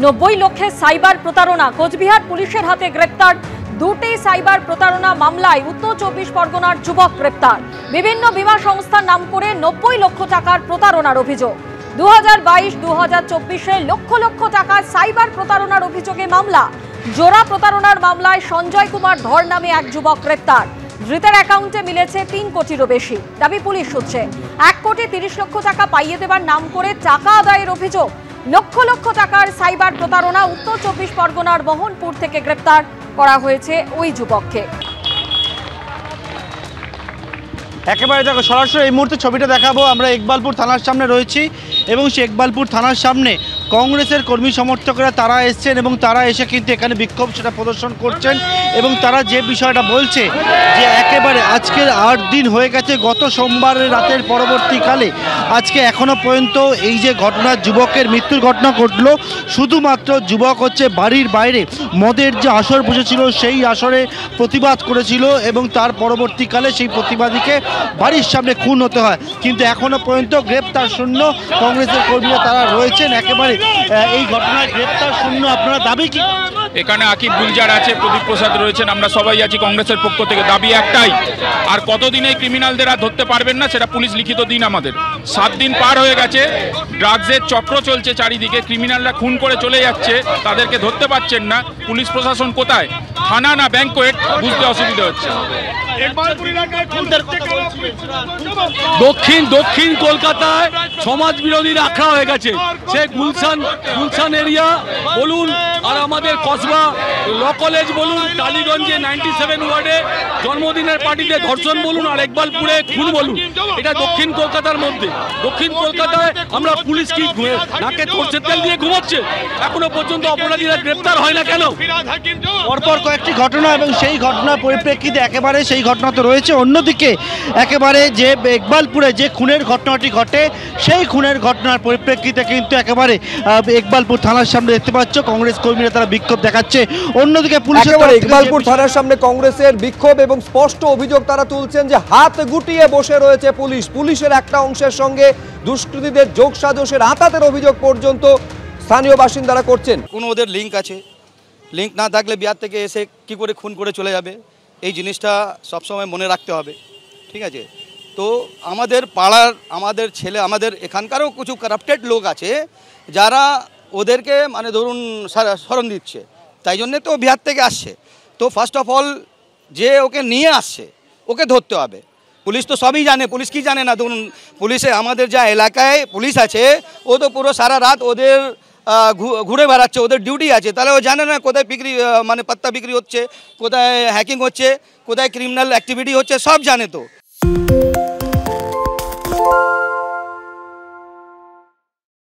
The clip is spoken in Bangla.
90 লক্ষে সাইবার প্রতারণা। কোচবিহার পুলিশের হাতে গ্রেপ্তার দুটি সাইবার প্রতারণা মামলায় উত্তর 24 পরগনার যুবক গ্রেপ্তার। বিভিন্ন বীমা সংস্থার নাম করে 90 লক্ষ টাকার প্রতারণার অভিযোগ। 2022-2024-এ লক্ষ লক্ষ টাকার সাইবার প্রতারণার অভিযোগে মামলা। জোড়া প্রতারণার মামলায় সঞ্জয় কুমার ধর নামে এক যুবক গ্রেপ্তার। ধৃতের অ্যাকাউন্টে মিলেছে 3 কোটিরও বেশি। দাবি পুলিশ সূত্রে 1 কোটি 30 লক্ষ টাকা পাইয়ে দেবার নাম করে টাকা আদায়ের অভিযোগ। লক্ষ লক্ষ টাকার সাইবার প্রতারণা। উত্তর 24 পরগনার মোহনপুর থেকে গ্রেপ্তার করা হয়েছে ওই যুবককে। একেবারে দেখো সরাসরি এই মুহূর্তে ছবিটা দেখাবো। আমরা ইকবালপুর থানার সামনে রয়েছি এবং সেই ইকবালপুর থানার সামনে কংগ্রেসের কর্মী সমর্থকরা তারা এসছেন এবং তারা এসে কিন্তু এখানে বিক্ষোভ সেটা প্রদর্শন করছেন এবং তারা যে বিষয়টা বলছে যে একেবারে আজকের 8 দিন হয়ে গেছে, গত সোমবারের রাতের পরবর্তীকালে আজকে এখনো পর্যন্ত এই যে ঘটনা, যুবকের মৃত্যুর ঘটনা ঘটলো, শুধুমাত্র যুবক হচ্ছে বাড়ির বাইরে মদের যে আসর বসেছিল সেই আসরে প্রতিবাদ করেছিল এবং তার পরবর্তীকালে সেই প্রতিবাদীকে বাড়ির সামনে খুন হতে হয়। কিন্তু এখনো পর্যন্ত গ্রেপ্তার শূন্য কংগ্রেসের কর্মীরা তারা রয়েছেন, একেবারে এই ঘটনায় গ্রেপ্তার শূন্য। আপনারা দাবি কি? এখানে আকিব গুলজার আছে, প্রদীপ প্রসাদ রয়েছেন, আমরা সবাই আছি কংগ্রেসের পক্ষ থেকে। দাবি একটাই, আর কতদিন এই ক্রিমিনালদের আর ধরতে পারবেন না সেটা পুলিশ লিখিত দিন আমাদের। 7 দিন পার হয়ে গেছে, ড্রাগসের চক্র চলছে চারিদিকে, ক্রিমিনালরা খুন করে চলে যাচ্ছে, তাদেরকে ধরতে পারছেন না। পুলিশ প্রশাসন কোথায়? থানা না ব্যাংকোয়েট, বুঝতে অসুবিধা হচ্ছে। দক্ষিণ কলকাতায় সমাজ বিরোধীর আখড়া হয়ে গেছে। সে গুলশান এরিয়া বলুন, আর আমাদের কসবা ল কলেজ বলুন, টালিগঞ্জে 97 ওয়ার্ডে জন্মদিনের পার্টিতে ধর্ষণ বলুন, আর ইকবালপুরে খুন বলুন, এটা দক্ষিণ কলকাতার মধ্যে। দক্ষিণ কলকাতায় আমরা পুলিশ কি নাকে সরষের তেল দিয়ে ঘুমাচ্ছে? এখনো পর্যন্ত অপরাধীরা গ্রেপ্তার হয় না কেন? পরপর কয়েকটি ঘটনা এবং সেই ঘটনার পরিপ্রেক্ষিতে একেবারে সেই ঘটনা তো রয়েছে, অন্যদিকে একেবারে যে ইকবালপুরে যে খুনের ঘটনাটি ঘটে সেই খুনের ঘটনার পরিপ্রেক্ষিতে কিন্তু একেবারে ইকবালপুর থানার সামনে দেখতে পাচ্ছ কংগ্রেস কর্মীরা তারা বিক্ষোভ দেখাচ্ছে। অন্যদিকে পুলিশের ইকবালপুর থানার সামনে কংগ্রেসের বিক্ষোভ এবং স্পষ্ট অভিযোগ তারা তুলছেন যে হাত গুটিয়ে বসে রয়েছে পুলিশ। পুলিশের একটা অংশের সঙ্গে দুষ্কৃতীদের যোগসাজশের আঁতাতের অভিযোগ পর্যন্ত স্থানীয় বাসিন্দারা করছেন। কোনো ওদের লিঙ্ক আছে, লিঙ্ক না থাকলে বিহার থেকে এসে কি করে খুন করে চলে যাবে, এই জিনিসটা সবসময় মনে রাখতে হবে, ঠিক আছে? তো আমাদের পাড়ার, আমাদের ছেলে, আমাদের এখানকারও কিছু কারাপ্টেড লোক আছে যারা ওদেরকে মানে ধরুন শরণ দিচ্ছে, তাই জন্যে তো বিহার থেকে আসছে। তো ফার্স্ট অফ অল যে ওকে নিয়ে আসছে ওকে ধরতে হবে। পুলিশ তো সবই জানে, পুলিশ কি জানে না? ধরুন পুলিশে আমাদের যা এলাকায় পুলিশ আছে ও তো পুরো সারা রাত ওদের ঘুরে বেড়াচ্ছে, ওদের ডিউটি আছে। তাহলে ও জানে না কোথায় বিক্রি মানে পাত্তা বিক্রি হচ্ছে, কোথায় হ্যাকিং হচ্ছে, কোথায় ক্রিমিনাল অ্যাক্টিভিটি হচ্ছে, সব জানে তো।